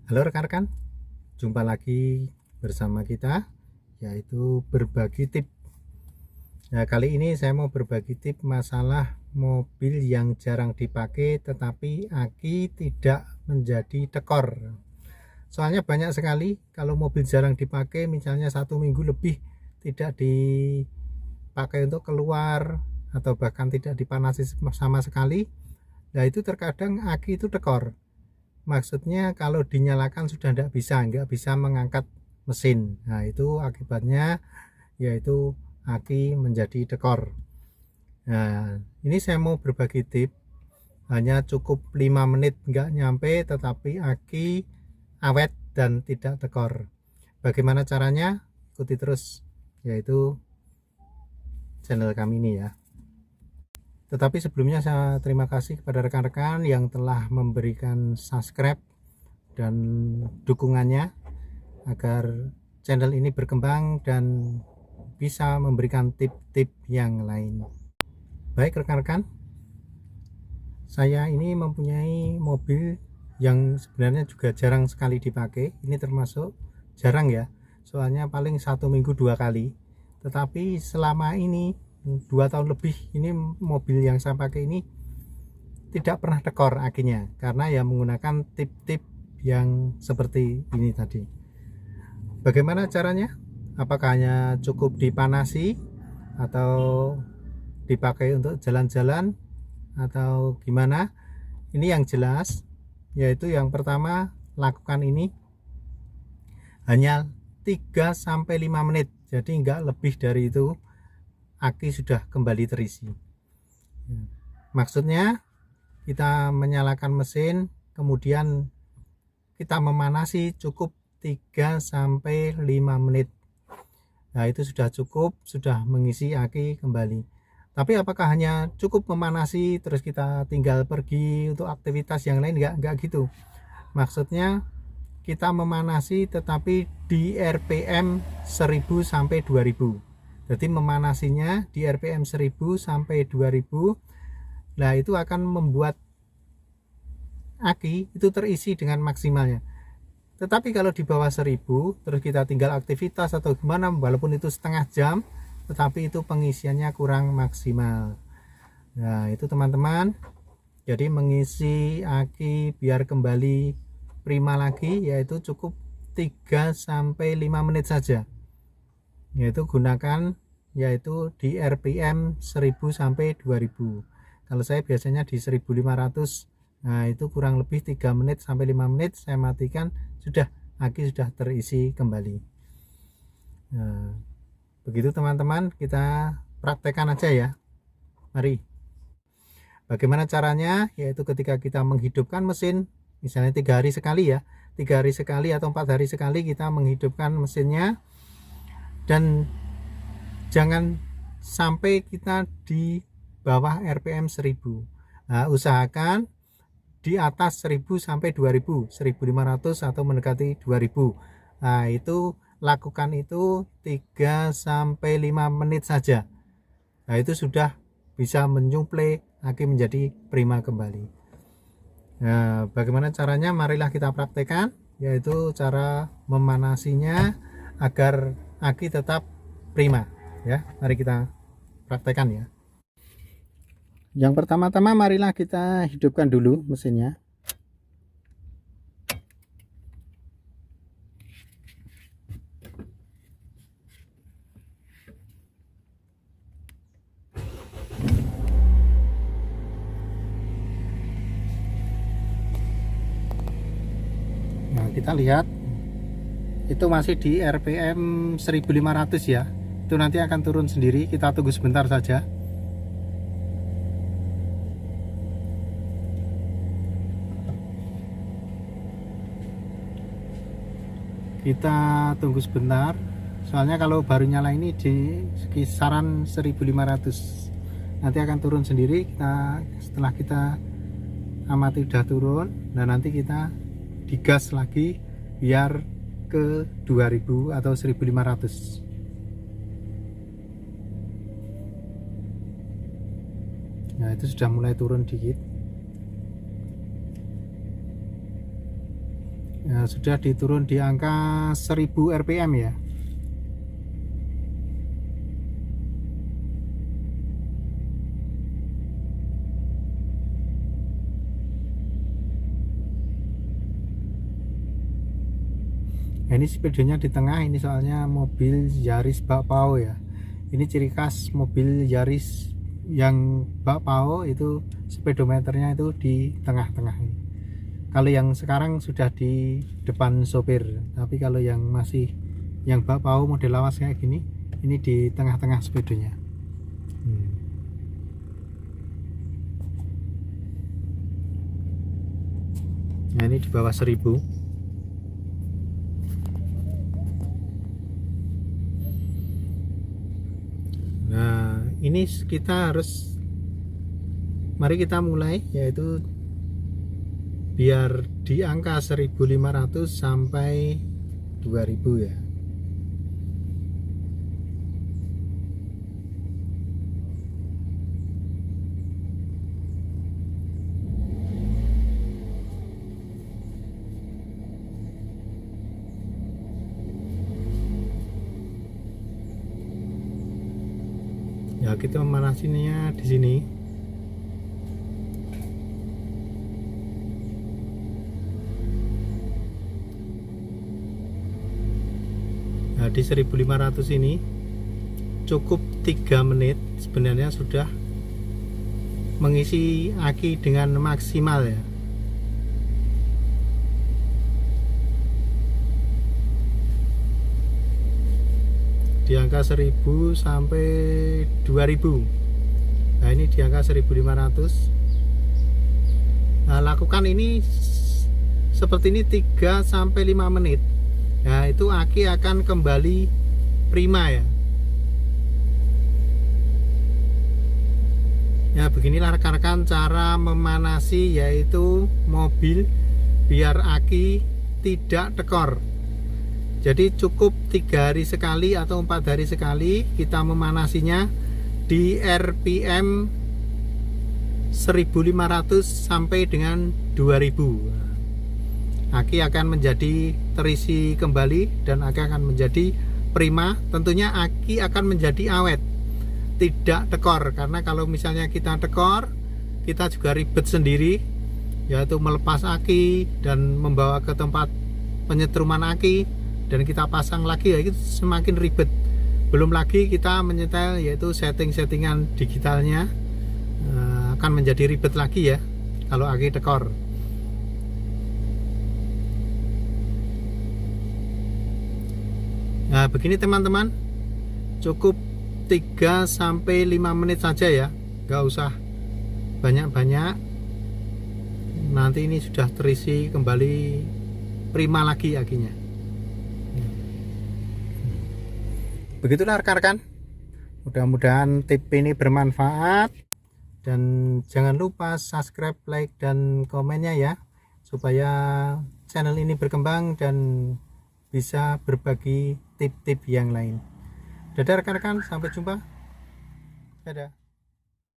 Halo rekan-rekan, jumpa lagi bersama kita, yaitu berbagi tip. Nah, kali ini saya mau berbagi tip masalah mobil yang jarang dipakai tetapi aki tidak menjadi tekor. Soalnya banyak sekali kalau mobil jarang dipakai, misalnya 1 minggu lebih tidak dipakai untuk keluar atau bahkan tidak dipanasi sama sekali. Nah, itu terkadang aki itu tekor. Maksudnya kalau dinyalakan sudah nggak bisa mengangkat mesin. Nah, itu akibatnya yaitu aki menjadi tekor. Nah, ini saya mau berbagi tip, hanya cukup 5 menit nggak nyampe tetapi aki awet dan tidak tekor. Bagaimana caranya? Ikuti terus, yaitu channel kami ini ya. Tetapi sebelumnya saya terima kasih kepada rekan-rekan yang telah memberikan subscribe dan dukungannya agar channel ini berkembang dan bisa memberikan tip-tip yang lain. Baik rekan-rekan, saya ini mempunyai mobil yang sebenarnya juga jarang sekali dipakai. Ini termasuk jarang ya, soalnya paling 1 minggu 2 kali. Tetapi selama ini 2 tahun lebih ini mobil yang saya pakai ini tidak pernah tekor akinya, karena ya menggunakan tip-tip yang seperti ini tadi. Bagaimana caranya? Apakah hanya cukup dipanasi atau dipakai untuk jalan-jalan atau gimana? Ini yang jelas, yaitu yang pertama, lakukan ini hanya 3-5 menit. Jadi enggak lebih dari itu aki sudah kembali terisi. Maksudnya kita menyalakan mesin, kemudian kita memanasi cukup 3-5 menit. Nah, itu sudah cukup, sudah mengisi aki kembali. Tapi apakah hanya cukup memanasi terus kita tinggal pergi untuk aktivitas yang lain? Enggak gitu. Maksudnya kita memanasi tetapi di RPM 1000 sampai 2000. Jadi memanasinya di RPM 1000 sampai 2000. Nah, itu akan membuat aki itu terisi dengan maksimalnya. Tetapi kalau di bawah 1000 terus kita tinggal aktivitas atau gimana, walaupun itu setengah jam, tetapi itu pengisiannya kurang maksimal. Nah, itu teman-teman. Jadi mengisi aki biar kembali prima lagi yaitu cukup 3-5 menit saja. Yaitu gunakan yaitu di RPM 1000 sampai 2000. Kalau saya biasanya di 1500. Nah, itu kurang lebih 3 menit sampai 5 menit saya matikan, sudah aki sudah terisi kembali. Nah, begitu teman-teman, kita praktekkan aja ya. Mari. Bagaimana caranya? Yaitu ketika kita menghidupkan mesin, misalnya 3 hari sekali ya, 3 hari sekali atau 4 hari sekali kita menghidupkan mesinnya, dan jangan sampai kita di bawah RPM 1000. Nah, usahakan di atas 1000 sampai 2000, 1500 atau mendekati 2000. Nah, itu lakukan itu 3-5 menit saja. Nah, itu sudah bisa menyuplai aki menjadi prima kembali. Nah, bagaimana caranya? Marilah kita praktekkan, yaitu cara memanasinya agar aki tetap prima ya. Mari kita praktekkan ya. Yang pertama-tama marilah kita hidupkan dulu mesinnya. Nah, kita lihat itu masih di RPM 1500 ya. Itu nanti akan turun sendiri, kita tunggu sebentar saja. Kita tunggu sebentar, soalnya kalau baru nyala ini di kisaran 1500. Nanti akan turun sendiri. Setelah kita amati udah turun, dan nanti kita digas lagi biar ke 2000 atau 1500. Nah, itu sudah mulai turun dikit. ya, sudah diturun di angka 1000 rpm ya. Nah, ini speedonya di tengah, ini soalnya mobil Yaris bak pao ya. Ini ciri khas mobil Yaris yang bak pao itu speedometernya itu di tengah-tengah. Kalau yang sekarang sudah di depan sopir, tapi kalau yang masih yang bak pao model lawas kayak gini, ini di tengah-tengah speedonya. Nah, ini di bawah 1000. Nah, ini kita harus, mari kita mulai, yaitu biar di angka 1500 sampai 2000 ya. Ya, kita memanasinya di sini. Nah, di 1500 ini cukup 3 menit sebenarnya sudah mengisi aki dengan maksimal ya. Di angka 1000 sampai 2000. Nah, ini di angka 1500. Nah, lakukan ini seperti ini 3 sampai 5 menit. Nah, itu aki akan kembali prima ya. Ya, beginilah rekan-rekan cara memanasi yaitu mobil biar aki tidak tekor. Jadi cukup 3 hari sekali atau 4 hari sekali kita memanasinya di RPM 1500 sampai dengan 2000. Aki akan menjadi terisi kembali dan aki akan menjadi prima. Tentunya aki akan menjadi awet, tidak tekor, karena kalau misalnya kita tekor kita juga ribet sendiri, yaitu melepas aki dan membawa ke tempat penyetruman aki dan kita pasang lagi ya, itu semakin ribet. Belum lagi kita menyetel yaitu setting-settingan digitalnya akan menjadi ribet lagi ya kalau aki tekor. Nah, begini teman-teman, cukup 3 sampai 5 menit saja ya, nggak usah banyak-banyak. Nanti ini sudah terisi kembali prima lagi akinya. Begitulah rekan-rekan, mudah-mudahan tip ini bermanfaat, dan jangan lupa subscribe, like, dan komennya ya, supaya channel ini berkembang dan bisa berbagi tip-tip yang lain. Dadah rekan-rekan, sampai jumpa. Dadah.